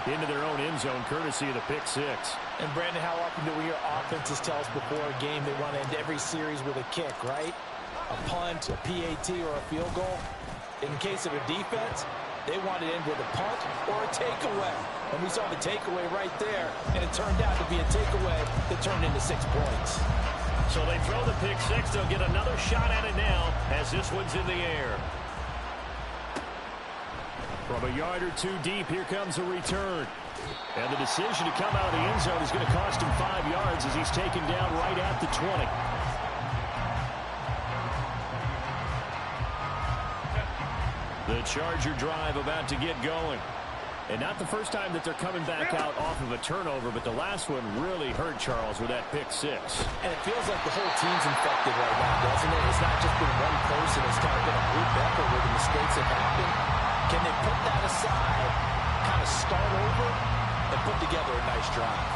into their own end zone, courtesy of the pick six. And, Brandon, how often do we hear offenses tell us before a game they want to end every series with a kick, right? A punt, a PAT, or a field goal. In case of a defense, they want to end with a punt or a takeaway. And we saw the takeaway right there, and it turned out to be a takeaway that turned into 6 points. So they throw the pick six. They'll get another shot at it now as this one's in the air. From a yard or two deep, here comes a return. And the decision to come out of the end zone is going to cost him 5 yards as he's taken down right at the 20. The Charger drive about to get going. And not the first time that they're coming back out off of a turnover, but the last one really hurt Charles with that pick six. And it feels like the whole team's infected right now, doesn't it? It's not just been one person. It's kind of been a group effort where the mistakes have happened. Can they put that aside, kind of start over, and put together a nice drive?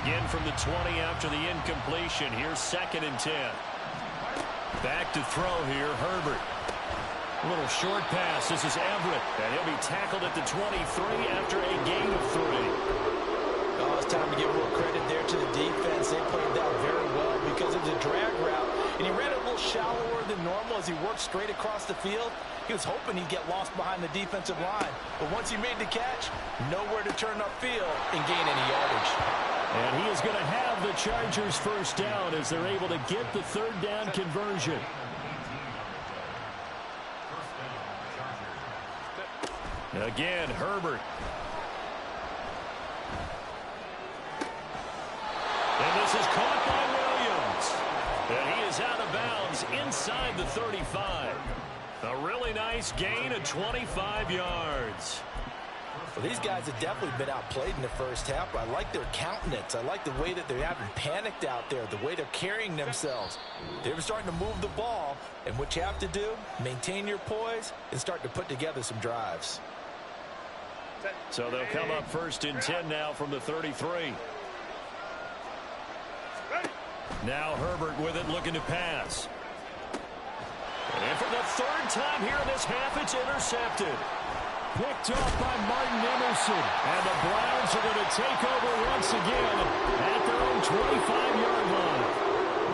Again from the 20 after the incompletion. Here's 2nd and 10. Back to throw here, Herbert. A little short pass. This is Everett, and he'll be tackled at the 23 after a gain of 3. Oh, it's time to give a little credit there to the defense. They played that very well because it was a drag route, and he ran it a little shallower than normal as he worked straight across the field. He was hoping he'd get lost behind the defensive line, but once he made the catch, nowhere to turn upfield and gain any yardage. And he is going to have the Chargers first down as they're able to get the 3rd down conversion. Again, Herbert. And this is caught by Williams. And he is out of bounds inside the 35. A really nice gain of 25 yards. Well, these guys have definitely been outplayed in the first half, but I like their countenance. I like the way that they haven't panicked out there, the way they're carrying themselves. They're starting to move the ball, and what you have to do, maintain your poise and start to put together some drives. So they'll come up 1st and 10 now from the 33. Now Herbert with it, looking to pass. And for the 3rd time here in this half, it's intercepted. Picked off by Martin Emerson. And the Browns are going to take over once again at their own 25-yard line.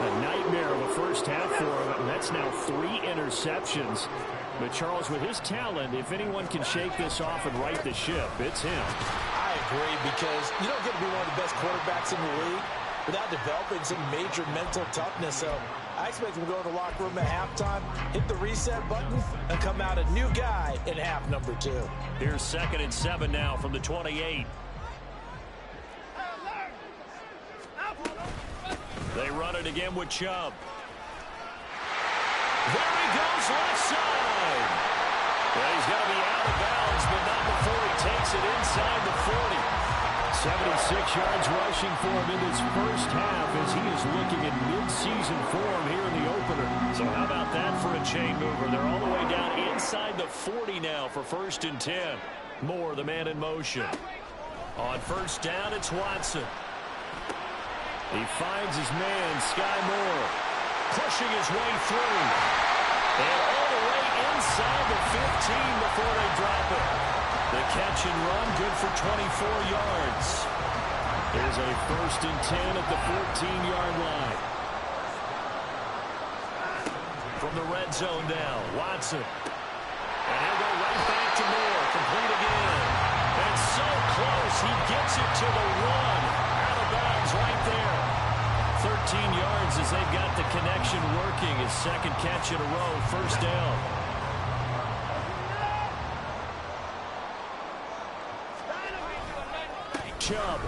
A nightmare of a first half for him. And that's now 3 interceptions. But Charles, with his talent, if anyone can shake this off and right the ship, it's him. I agree, because you don't get to be one of the best quarterbacks in the league without developing some major mental toughness. So I expect him to go to the locker room at halftime, hit the reset button, and come out a new guy in half number 2. Here's 2nd and 7 now from the 28. They run it again with Chubb. There he goes, left side. Well, he's going to be out of bounds, but not before he takes it inside the 40. 76 yards rushing for him in this first half as he is looking at mid-season form here in the opener. So how about that for a chain mover? They're all the way down inside the 40 now for 1st and 10. Moore, the man in motion. On 1st down, it's Watson. He finds his man, Sky Moore, pushing his way through. And all the way inside the 15 before they drop it. The catch and run, good for 24 yards. There's a 1st and 10 at the 14-yard line. From the red zone now, Watson. And he'll go right back to Moore, complete again. And so close, he gets it to the 1. Out of bounds right there. 13 yards as they've got the connection working. His 2nd catch in a row, 1st down. Chubb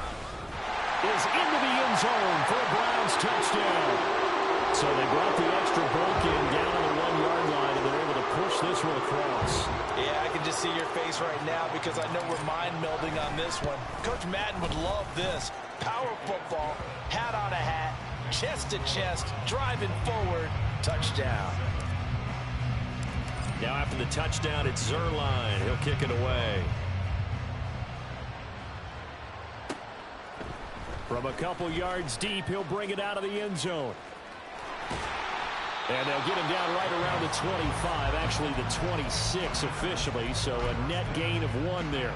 is into the end zone for a Browns touchdown. So they brought the extra break in down on the 1-yard line, and they're able to push this one across. Yeah, I can just see your face right now because I know we're mind-melding on this one. Coach Madden would love this. Power football, hat on a hat, chest to chest, driving forward, touchdown. Now after the touchdown, it's Zerline. He'll kick it away. From a couple yards deep, he'll bring it out of the end zone. And they'll get him down right around the the 25, actually the 26 officially, so a net gain of 1 there.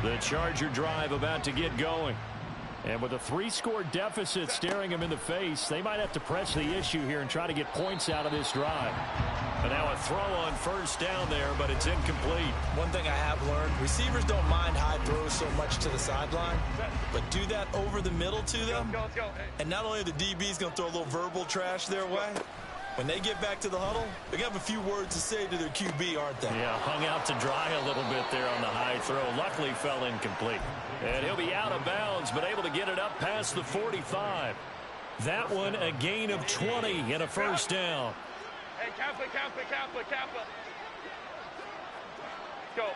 The Charger drive about to get going. And with a 3-score deficit staring them in the face, they might have to press the issue here and try to get points out of this drive. And now a throw on first down there, but it's incomplete. One thing I have learned, receivers don't mind high throws so much to the sideline, but do that over the middle to them. And not only are the DBs going to throw a little verbal trash their way, when they get back to the huddle, they're going to have a few words to say to their QB, aren't they? Yeah, hung out to dry a little bit there on the high throw. Luckily fell incomplete. And he'll be out of bounds, but able to get it up past the 45. That one a gain of 20 and a first down. Hey, Kappa. Go.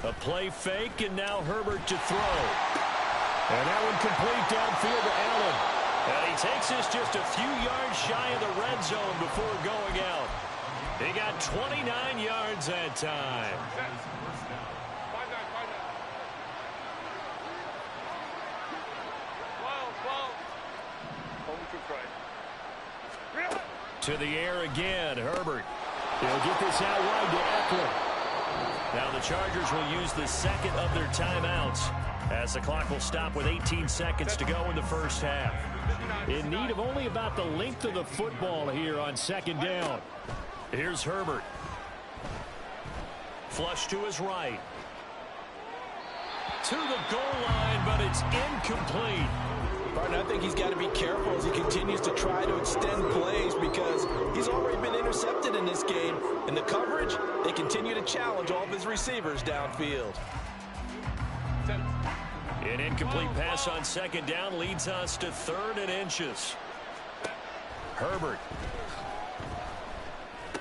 A play fake, and now Herbert to throw. And that one complete downfield to Allen. And he takes this just a few yards shy of the red zone before going out. He got 29 yards that time. To the air again, Herbert. He'll get this out wide to Eckler. Now the Chargers will use the second of their timeouts as the clock will stop with 18 seconds to go in the first half. In need of only about the length of the football here on second down. Here's Herbert. Flush to his right. To the goal line, but it's incomplete. Martin, I think he's got to be careful as he continues to try to extend plays because he's already been intercepted in this game. In the coverage, they continue to challenge all of his receivers downfield. An incomplete pass on second down leads us to 3rd and inches. Herbert.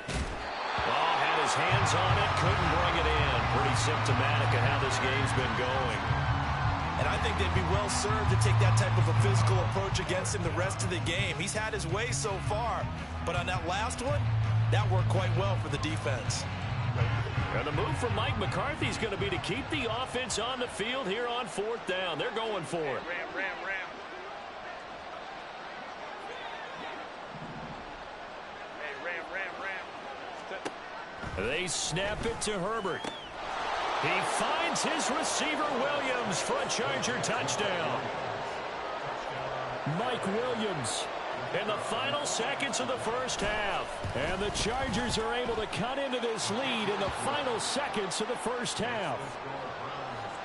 Oh, had his hands on it, couldn't bring it in. Pretty symptomatic of how this game's been going. And I think they'd be well served to take that type of a physical approach against him the rest of the game. He's had his way so far, but on that last one, that worked quite well for the defense. And the move from Mike McCarthy is going to be to keep the offense on the field here on 4th down. They're going for it. Ram. Hey, ram. They snap it to Herbert. He finds his receiver, Williams, for a Charger touchdown. Mike Williams in the final seconds of the first half. And the Chargers are able to cut into this lead in the final seconds of the first half.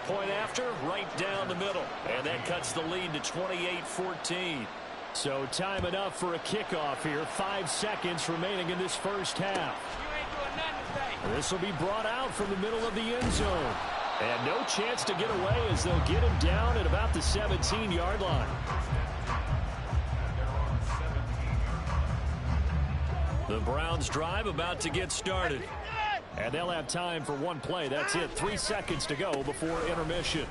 Point after, right down the middle. And that cuts the lead to 28-14. So time enough for a kickoff here. 5 seconds remaining in this first half. This will be brought out from the middle of the end zone. And no chance to get away as they'll get him down at about the 17-yard line. The Browns drive about to get started. And they'll have time for one play. That's it. 3 seconds to go before intermission.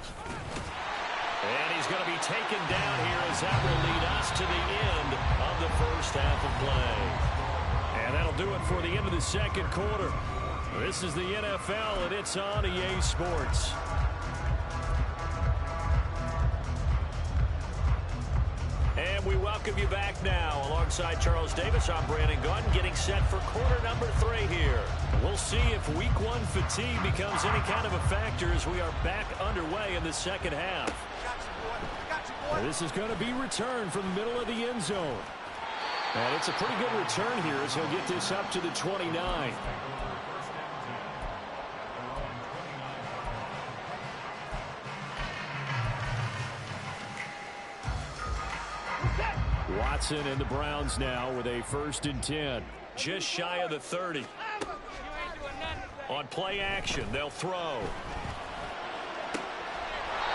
And he's going to be taken down here as that will lead us to the end of the first half of play. And that'll do it for the end of the second quarter. This is the NFL, and it's on EA Sports. And we welcome you back now. Alongside Charles Davis, I'm Brandon Gunn, getting set for quarter number 3 here. We'll see if week 1 fatigue becomes any kind of a factor as we are back underway in the second half. And this is going to be returned from the middle of the end zone. And it's a pretty good return here as he'll get this up to the 29. Watson and the Browns now with a 1st and 10. Just shy of the 30. On play action, they'll throw.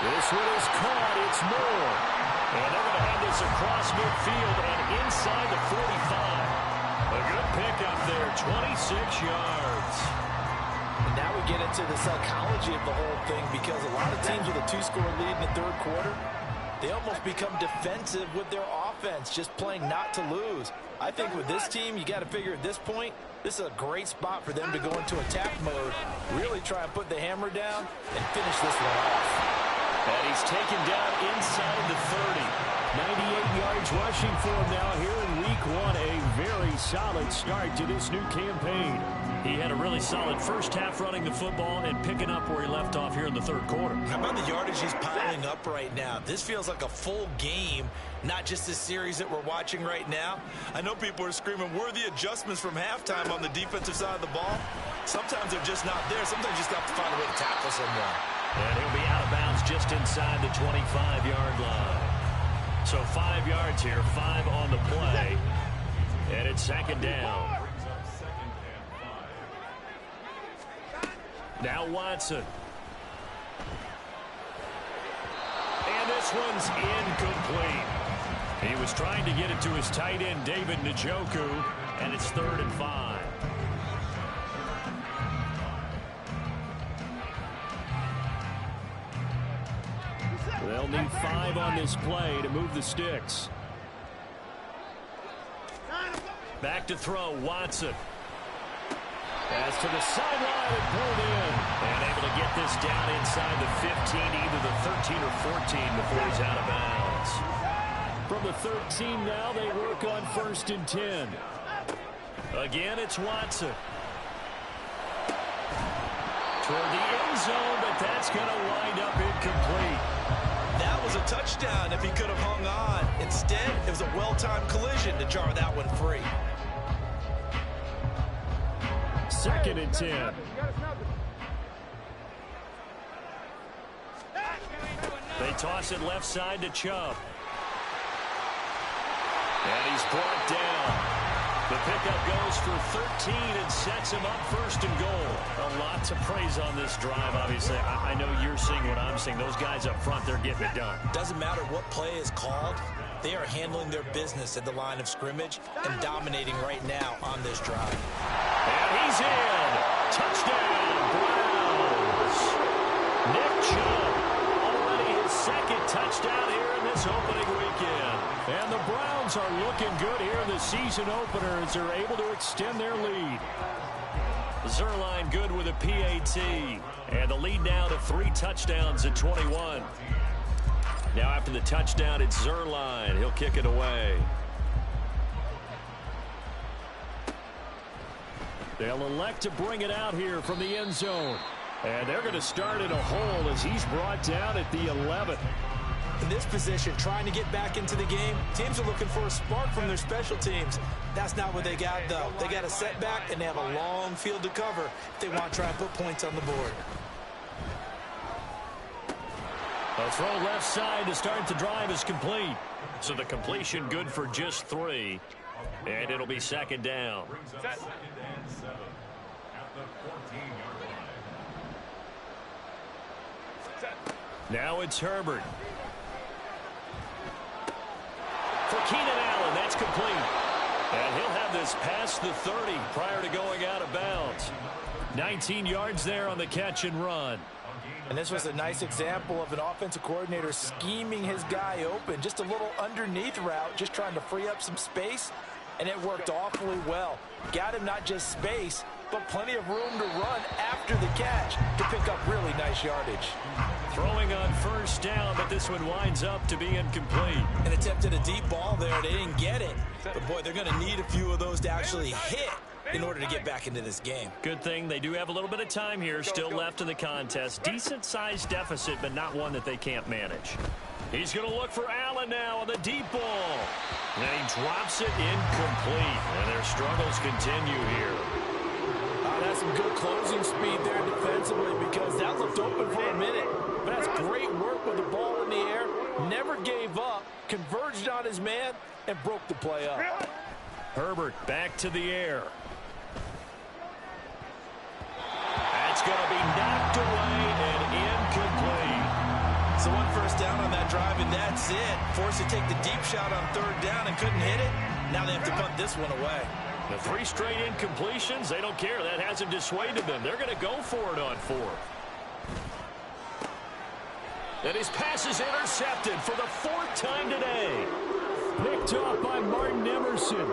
This one is caught. It's Moore. And they're going to have this across midfield and inside the 45. A good pickup there, 26 yards. And now we get into the psychology of the whole thing because a lot of teams with a 2-score lead in the 3rd quarter, they almost become defensive with their offense, just playing not to lose. I think with this team, you got to figure at this point, this is a great spot for them to go into attack mode, really try and put the hammer down and finish this one off. And he's taken down inside the 30. 98 yards rushing for him now here in week 1 a solid start to this new campaign. He had a really solid first half running the football and picking up where he left off here in the third quarter. How about the yardage he's piling up right now? This feels like a full game, not just this series that we're watching right now. I know people are screaming, worthy adjustments from halftime on the defensive side of the ball. Sometimes they're just not there. Sometimes you just have to find a way to tackle someone. And he'll be out of bounds just inside the 25-yard line. So 5 yards here, 5 on the play. And it's second down. Now Watson. And this one's incomplete. He was trying to get it to his tight end, David Njoku, and it's 3rd and 5. They'll need 5 on this play to move the sticks. Back to throw, Watson. Pass to the sideline and pulled in. And able to get this down inside the 15, either the 13 or 14 before he's out of bounds. From the 13 now, they work on 1st and 10. Again, it's Watson. Toward the end zone, but that's going to wind up incomplete. That was a touchdown if he could have hung on. Instead, it was a well-timed collision to jar that one free. 2nd and 10. They toss it left side to Chubb. And he's brought down. The pickup goes for 13 and sets him up 1st and goal. A lot to praise on this drive, obviously. I know you're seeing what I'm seeing. Those guys up front, they're getting it done. Doesn't matter what play is called. They are handling their business at the line of scrimmage and dominating right now on this drive. And he's in. Touchdown, Browns. Nick Chubb, already his 2nd touchdown here in this opening weekend. And the Browns are looking good here in the season opener as they're able to extend their lead. Zuerlein good with a PAT. And the lead now to 3 touchdowns at 21. Now after the touchdown, it's Zuerlein. He'll kick it away. They'll elect to bring it out here from the end zone. And they're going to start in a hole as he's brought down at the 11. In this position, trying to get back into the game, teams are looking for a spark from their special teams. That's not what they got, though. They got a setback, and they have a long field to cover if they want to try and put points on the board. A throw left side to start the drive is complete. So the completion good for just 3. And it'll be 2nd down. Now it's Herbert. For Keenan Allen, that's complete. And he'll have this past the 30 prior to going out of bounds. 19 yards there on the catch and run. And this was a nice example of an offensive coordinator scheming his guy open. Just a little underneath route, just trying to free up some space. And it worked awfully well. Got him not just space, but plenty of room to run after the catch to pick up really nice yardage. Throwing on 1st down, but this one winds up to be incomplete. An attempt at a deep ball there. They didn't get it. But, boy, they're going to need a few of those to actually hit in order to get back into this game. Good thing they do have a little bit of time here still left in the contest. Decent-sized deficit, but not one that they can't manage. He's going to look for Allen now on the deep ball. And he drops it incomplete. And their struggles continue here. That's some good closing speed there defensively because that looked open for a minute. But that's great work with the ball in the air. Never gave up, converged on his man, and broke the play up. Herbert back to the air. That's going to be knocked away and incomplete. So 1 first down on that drive, and that's it. Forced to take the deep shot on 3rd down and couldn't hit it. Now they have to punt this one away. The 3 straight incompletions, they don't care. That hasn't dissuaded them. They're going to go for it on 4th. And his pass is intercepted for the 4th time today. Picked off by Martin Emerson.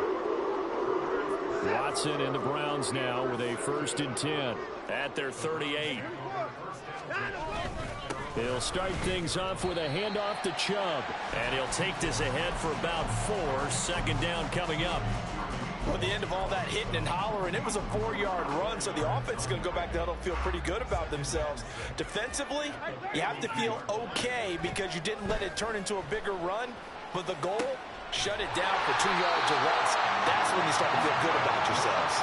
Watson and the Browns now with a 1st and 10. At their 38. He'll start things off with a handoff to Chubb. And he'll take this ahead for about 4. 2nd down coming up. At the end of all that hitting and hollering, it was a 4-yard run, so the offense is going to go back to the huddle, feel pretty good about themselves. Defensively, you have to feel okay because you didn't let it turn into a bigger run, but the goal, shut it down for 2 yards or less. That's when you start to feel good about yourselves.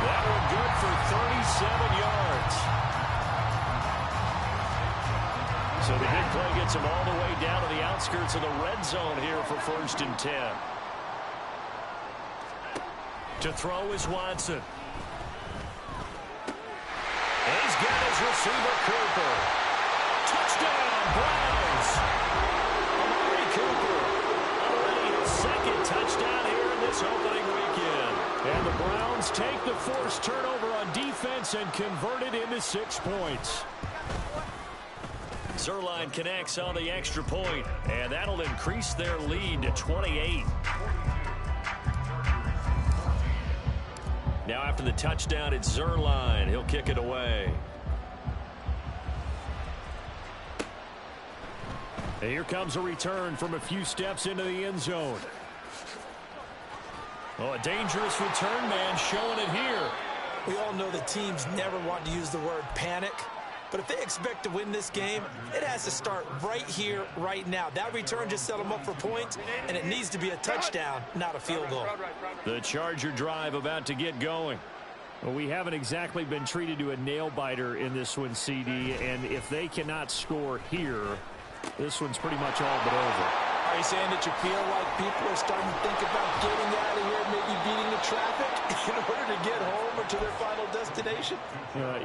That one good for 37 yards. So the big play gets him all the way down to the outskirts of the red zone here for 1st and 10. To throw is Watson. He's got his receiver, Cooper. Touchdown, Browns. Amari Cooper. Already his 2nd touchdown here in this opening weekend. And the Browns take the forced turnover on defense and convert it into 6 points. Zerline connects on the extra point, and that'll increase their lead to 28. Now after the touchdown, it's Zerline. He'll kick it away. And here comes a return from a few steps into the end zone. Oh, a dangerous return man showing it here. We all know the teams never want to use the word panic. But if they expect to win this game, it has to start right here, right now. That return just set them up for points, and it needs to be a touchdown, not a field goal. The Charger drive about to get going. Well, we haven't exactly been treated to a nail-biter in this one, CD, and if they cannot score here, this one's pretty much all but over. Are you saying that you feel like people are starting to think about getting out of here, maybe beating the traffic in order to get home or to their final destination?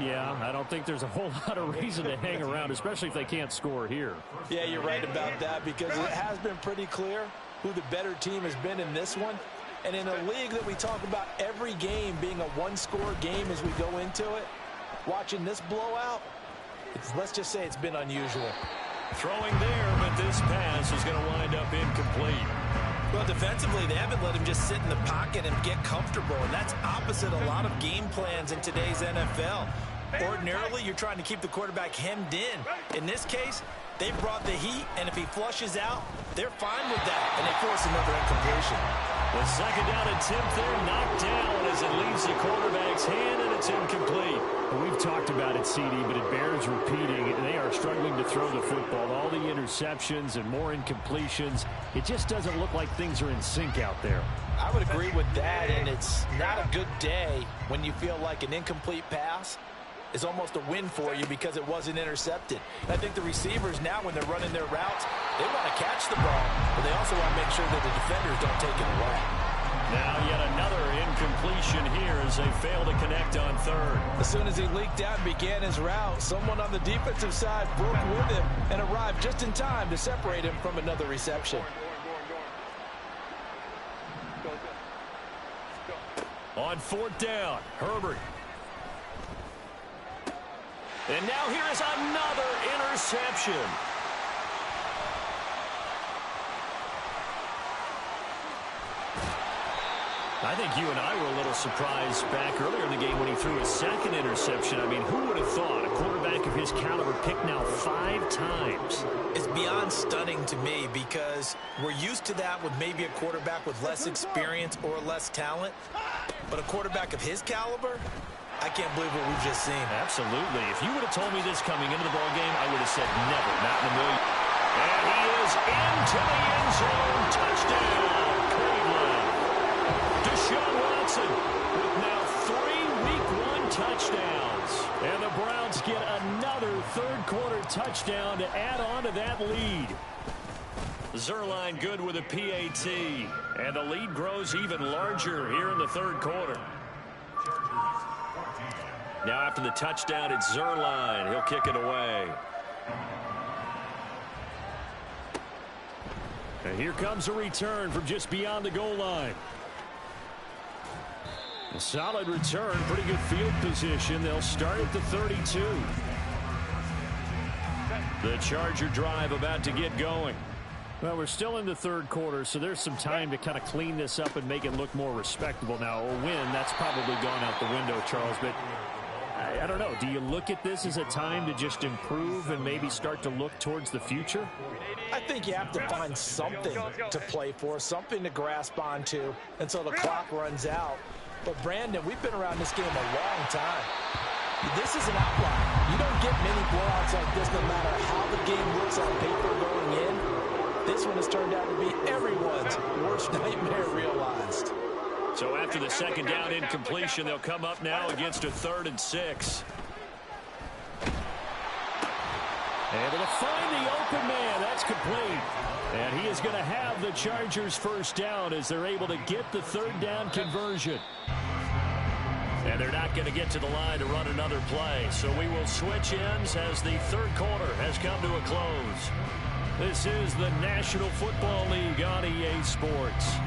Yeah, I don't think there's a whole lot of reason to hang around, especially if they can't score here. Yeah, you're right about that because it has been pretty clear who the better team has been in this one. And in a league that we talk about every game being a one-score game as we go into it, watching this blowout, let's just say it's been unusual. Throwing there, but this pass is going to wind up incomplete. Well, defensively, they haven't let him just sit in the pocket and get comfortable, and that's opposite a lot of game plans in today's NFL. Ordinarily, you're trying to keep the quarterback hemmed in. In this case, they brought the heat, and if he flushes out, they're fine with that, and they force another incompletion. The 2nd down attempt there knocked down as it leaves the quarterback's hand, and it's incomplete. Well, we've talked about it, CD, but it bears repeating. They are struggling to throw the football. All the interceptions and more incompletions. It just doesn't look like things are in sync out there. I would agree with that, and it's not a good day when you feel like an incomplete pass is almost a win for you because it wasn't intercepted. And I think the receivers now, when they're running their routes, they want to catch the ball, but they also want to make sure that the defenders don't take it away. Now yet another incompletion here as they fail to connect on 3rd. As soon as he leaked out and began his route, someone on the defensive side broke with him and arrived just in time to separate him from another reception. On 4th down, Herbert. And now here is another interception. I think you and I were a little surprised back earlier in the game when he threw his 2nd interception. I mean, who would have thought a quarterback of his caliber picked now 5 times? It's beyond stunning to me because we're used to that with maybe a quarterback with less experience or less talent. But a quarterback of his caliber, I can't believe what we've just seen. Absolutely. If you would have told me this coming into the ballgame, I would have said never, not in a million. And he is into the end zone. Touchdown, Cleveland. Deshaun Watson with now 3 Week 1 touchdowns. And the Browns get another 3rd quarter touchdown to add on to that lead. Zerline good with a PAT. And the lead grows even larger here in the 3rd quarter. Now after the touchdown, it's Zerline. He'll kick it away. And here comes a return from just beyond the goal line. A solid return, pretty good field position. They'll start at the 32. The Charger drive about to get going. Well, we're still in the 3rd quarter, so there's some time to kind of clean this up and make it look more respectable. Now, a win, that's probably gone out the window, Charles, but I don't know. Do you look at this as a time to just improve and maybe start to look towards the future? I think you have to find something to play for, something to grasp onto until the clock runs out. But, Brandon, we've been around this game a long time. This is an outlier. You don't get many blowouts like this no matter how the game looks on paper going in. This one has turned out to be everyone's worst nightmare realized. So after the second down incompletion, they'll come up now against a 3rd and 6. Able to find the open man. That's complete. And he is going to have the Chargers first down as they're able to get the 3rd down conversion. And they're not going to get to the line to run another play. So we will switch ends as the 3rd quarter has come to a close. This is the National Football League on EA Sports.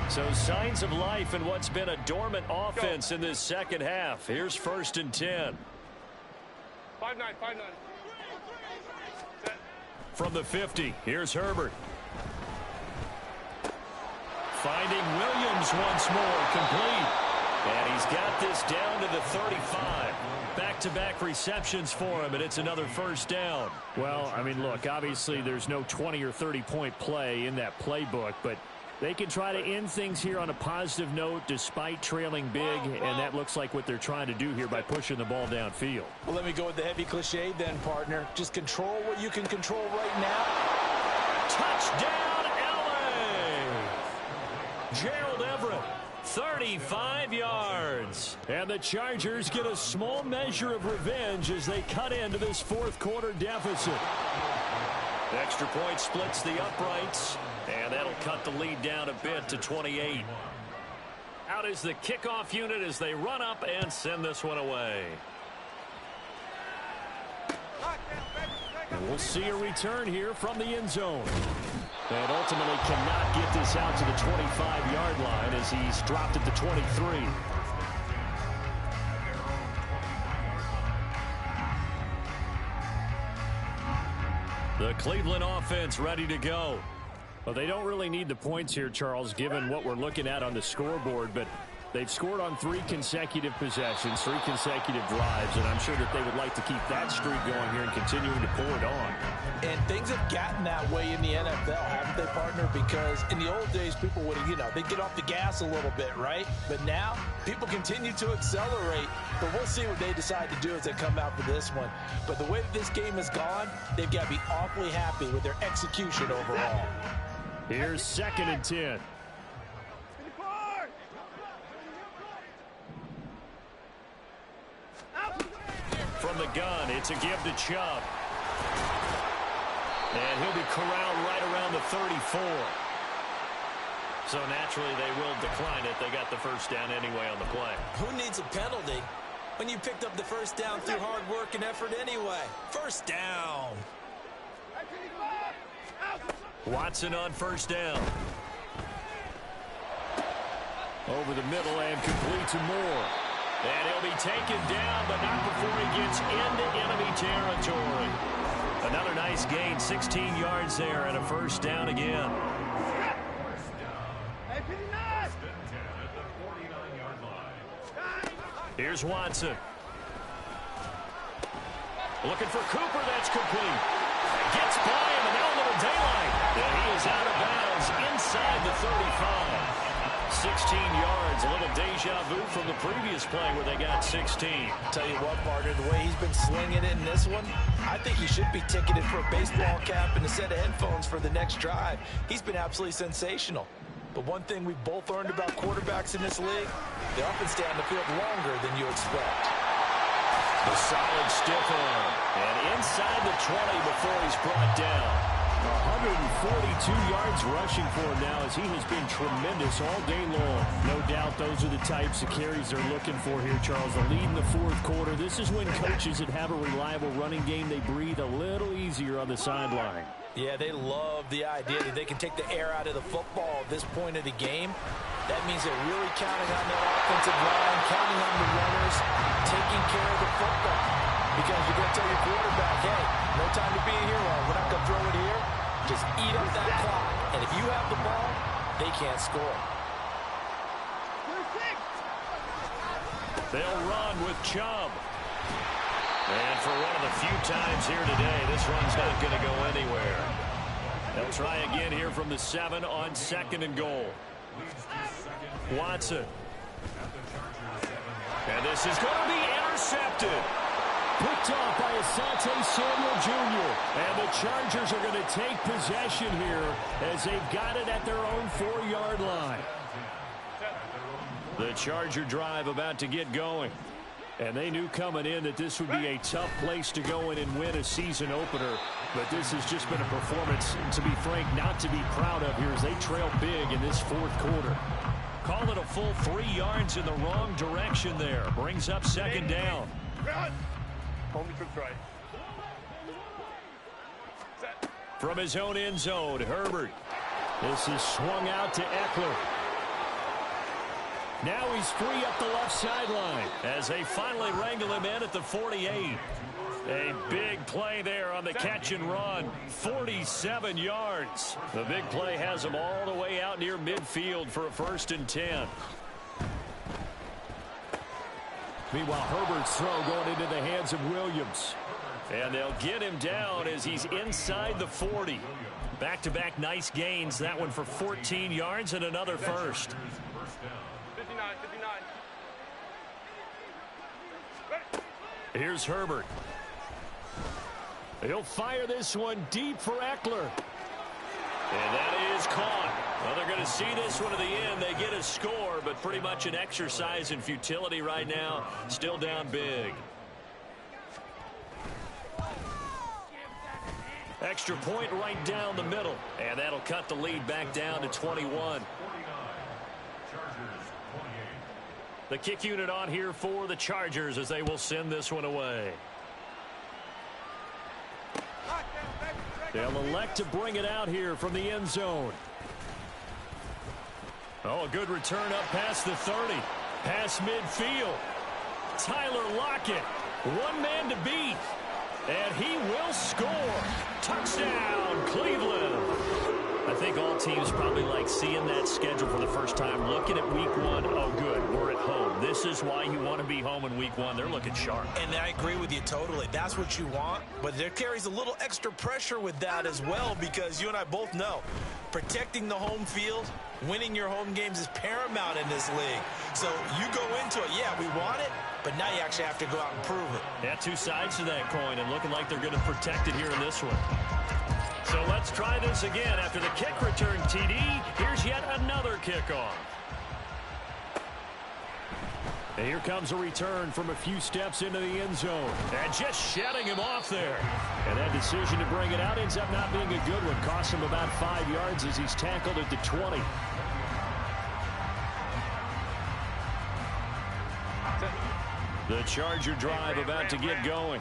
So signs of life in what's been a dormant offense in this second half. Here's 1st and 10. 5-9, 5-9. From the 50, here's Herbert. Finding Williams once more, complete. And he's got this down to the 35. Back-to-back receptions for him, and it's another first down. Well, I mean, look, obviously there's no 20 or 30-point play in that playbook, but they can try to end things here on a positive note despite trailing big, and that looks like what they're trying to do here by pushing the ball downfield. Well, let me go with the heavy cliche then, partner. Just control what you can control right now. Touchdown, L.A. Gerald Everett, 35 yards. And the Chargers get a small measure of revenge as they cut into this 4th quarter deficit. Extra point splits the uprights, and that'll cut the lead down a bit to 28. Out is the kickoff unit as they run up and send this one away. And we'll see a return here from the end zone. And ultimately cannot get this out to the 25-yard line as he's dropped at the 23. The Cleveland offense ready to go. Well, they don't really need the points here, Charles, given what we're looking at on the scoreboard, but they've scored on 3 consecutive possessions, 3 consecutive drives, and I'm sure that they would like to keep that streak going here and continuing to pour it on. And things have gotten that way in the NFL, haven't they, partner? Because in the old days, people would, they'd get off the gas a little bit, right? But now, people continue to accelerate, but we'll see what they decide to do as they come out for this one. But the way that this game has gone, they've got to be awfully happy with their execution overall. Here's 2nd and 10. From the gun, it's a give to Chubb. And he'll be corralled right around the 34. So naturally they will decline it. They got the first down anyway on the play. Who needs a penalty when you picked up the first down through hard work and effort anyway? First down. Watson on first down. Over the middle and complete to Moore. And he'll be taken down, but not before he gets into enemy territory. Another nice gain, 16 yards there, and a first down again. Here's Watson. Looking for Cooper, that's complete. Gets by him, and now a little daylight. And he is out of bounds inside the 35. 16 yards, a little deja vu from the previous play where they got 16. Tell you what, partner, the way he's been slinging it in this one, I think he should be ticketed for a baseball cap and a set of headphones for the next drive. He's been absolutely sensational. But one thing we've both learned about quarterbacks in this league, they often stay on the field longer than you expect. A solid stiff arm. And inside the 20 before he's brought down. 142 yards rushing for him now as he has been tremendous all day long. No doubt those are the types of carries they're looking for here, Charles. The lead in the 4th quarter. This is when coaches that have a reliable running game, they breathe a little easier on the sideline. Yeah, they love the idea that they can take the air out of the football at this point of the game. That means they're really counting on their offensive line, counting on the runners, taking care of the football. Because you're going to tell your quarterback, hey, no time to be a hero. We're not going to throw it here. Just eat up that clock. And if you have the ball, they can't score. They'll run with Chubb. And for one of the few times here today, this run's not going to go anywhere. They'll try again here from the 7 on 2nd and goal. Watson. And this is going to be intercepted. Picked off by Asante Samuel Jr. And the Chargers are going to take possession here as they've got it at their own 4-yard line. The Charger drive about to get going. And they knew coming in that this would be a tough place to go in and win a season opener. But this has just been a performance, to be frank, not to be proud of here as they trail big in this 4th quarter. Call it a full 3 yards in the wrong direction there. Brings up 2nd down. Only trips right. From his own end zone, Herbert. This is swung out to Eckler. Now he's free up the left sideline. As they finally wrangle him in at the 48. A big play there on the catch and run. 47 yards. The big play has him all the way out near midfield for a 1st and 10. Meanwhile, Herbert's throw going into the hands of Williams. And they'll get him down as he's inside the 40. Back-to-back nice gains. That one for 14 yards and another first. 59. Here's Herbert. He'll fire this one deep for Eckler. And that is caught. Well, they're going to see this one to the end. They get a score, but pretty much an exercise in futility right now. Still down big. Extra point right down the middle. And that'll cut the lead back down to 21. The kick unit on here for the Chargers as they will send this one away. They'll elect to bring it out here from the end zone. Oh, a good return up past the 30. Past midfield. Tyler Lockett. One man to beat. And he will score. Touchdown, Cleveland. I think all teams probably like seeing that schedule for the first time. Looking at week 1, oh good, we're at home. This is why you want to be home in week 1. They're looking sharp. And I agree with you totally. That's what you want. But there carries a little extra pressure with that as well, because you and I both know protecting the home field, winning your home games is paramount in this league. So you go into it, yeah, we want it, but now you actually have to go out and prove it. Yeah, 2 sides to that coin, and looking like they're going to protect it here in this one. So let's try this again. After the kick return TD, here's yet another kickoff. And here comes a return from a few steps into the end zone. And just shedding him off there. And that decision to bring it out ends up not being a good one. Cost him about 5 yards as he's tackled at the 20. The Charger drive about to get going.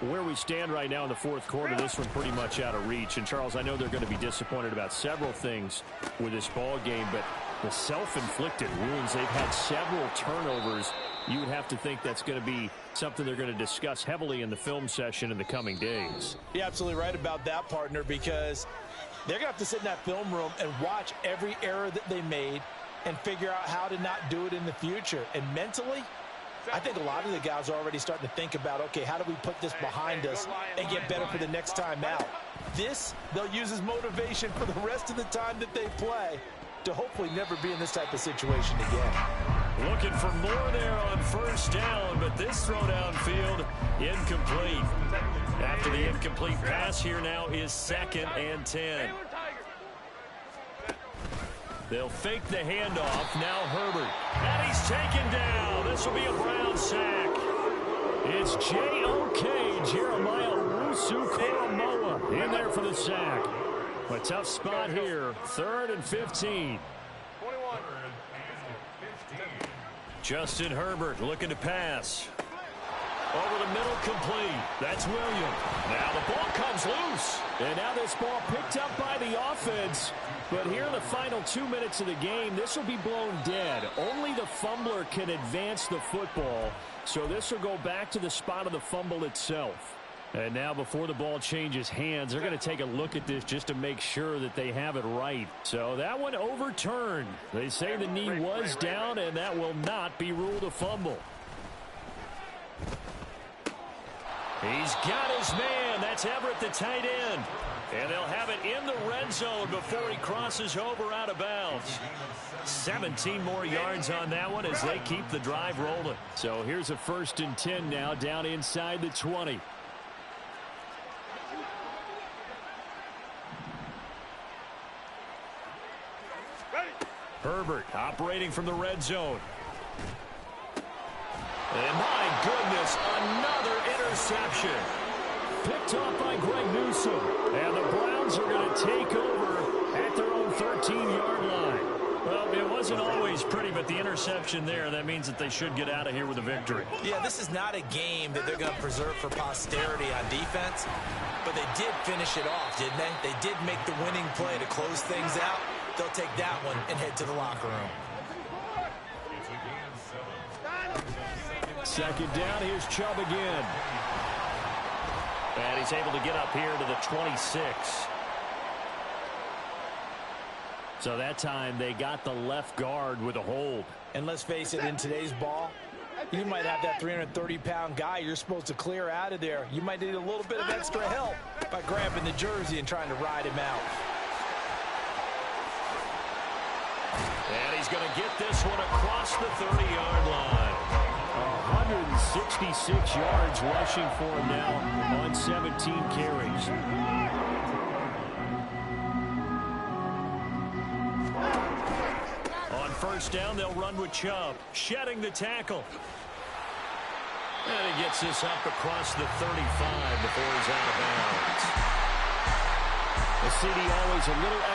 Where we stand right now in the 4th quarter, this one pretty much out of reach. And, Charles, I know they're going to be disappointed about several things with this ball game, but the self-inflicted wounds, they've had several turnovers. You would have to think that's going to be something they're going to discuss heavily in the film session in the coming days. You're absolutely right about that, partner, because they're going to have to sit in that film room and watch every error that they made and figure out how to not do it in the future. And mentally, I think a lot of the guys are already starting to think about, okay, how do we put this behind us and get better for the next time out? This, they'll use as motivation for the rest of the time that they play to hopefully never be in this type of situation again. Looking for more there on 1st down, but this throw downfield incomplete. After the incomplete pass, here now is 2nd and 10. They'll fake the handoff. Now Herbert. And he's taken down. This will be a Brown sack. It's J.O.K. Jeremiah Owusu-Koramoah in there for the sack. A tough spot here. 3rd and 15. 21. Justin Herbert looking to pass. Over the middle, complete. That's Williams. Now the ball comes loose. And now this ball picked up by the offense. But here in the final 2 minutes of the game, this will be blown dead. Only the fumbler can advance the football. So this will go back to the spot of the fumble itself. And now before the ball changes hands, they're going to take a look at this just to make sure that they have it right. So that one overturned. They say the knee was down, and that will not be ruled a fumble. He's got his man. That's Everett, the tight end. And they'll have it in the red zone before he crosses over out of bounds. 17 more yards on that one as they keep the drive rolling. So here's a 1st and 10 now down inside the 20. Herbert operating from the red zone. And my goodness, another interception. Picked off by Greg Newsome. And the Browns are going to take over at their own 13-yard line. Well, it wasn't always pretty, but the interception there, that means that they should get out of here with a victory. Yeah, this is not a game that they're going to preserve for posterity on defense, but they did finish it off, didn't they? They did make the winning play to close things out. They'll take that one and head to the locker room. 2nd down, here's Chubb again. And he's able to get up here to the 26. So that time they got the left guard with a hold. And let's face it, in today's ball, you might have that 330-pound guy you're supposed to clear out of there. You might need a little bit of extra help by grabbing the jersey and trying to ride him out. And he's going to get this one across the 30-yard line. 166 yards rushing for him now on 17 carries. On 1st down, they'll run with Chubb, shedding the tackle. And he gets this up across the 35 before he's out of bounds. The CD always a little extra.